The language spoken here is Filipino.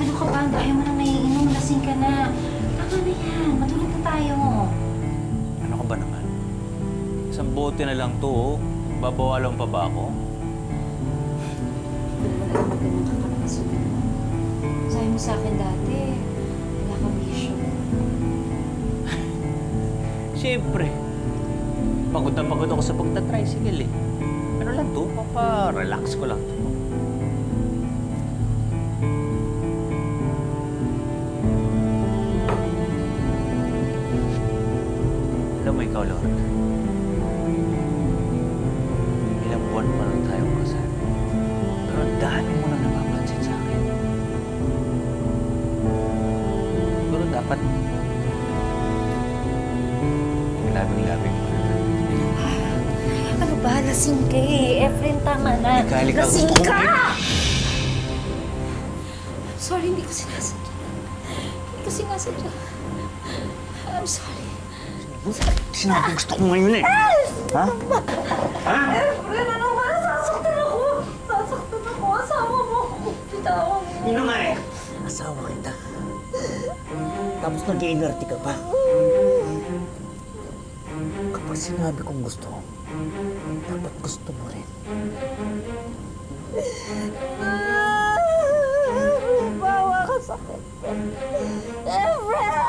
Ano ka ba? Ayaw mo nang naiinom. Lasing ka na. Tama na yan. Matulog na tayo. Ano ka ba naman? Isang bote na lang to, oh. Babawalan pa ba ako? Ganun ka kakasugan mo. Sabi mo sa akin dati, wala kang bisyo. Siyempre. Pagod na pagod ako sa pagta-tricycle, eh. Ano lang to? Papa-relax ko lang to. Alam mo ikaw, Lord. Ilang buwan pa lang tayong kasal. Pero ang dami mo na napapansin sa akin. Pero dapat labing-labing mo na. Ano ba? Lasing ka eh. Efren, tama na. Halika, Lasing gusto ko ka! kayo. Sorry, hindi ko sinasadya. Hindi ko sinasadya. I'm sorry. Sinabi gusto ko ngayon, eh. Ha? Ha? Efren, ano ba? Nasasaktan ako. Nasasaktan ako. Asawa mo ako. Bitawan mo. Yun nga, eh. Asawa kita. Tapos nag-iinerte ka pa. Kapag sinabi kong gusto, dapat gusto mo rin. Bawa ka sa akin. Efren!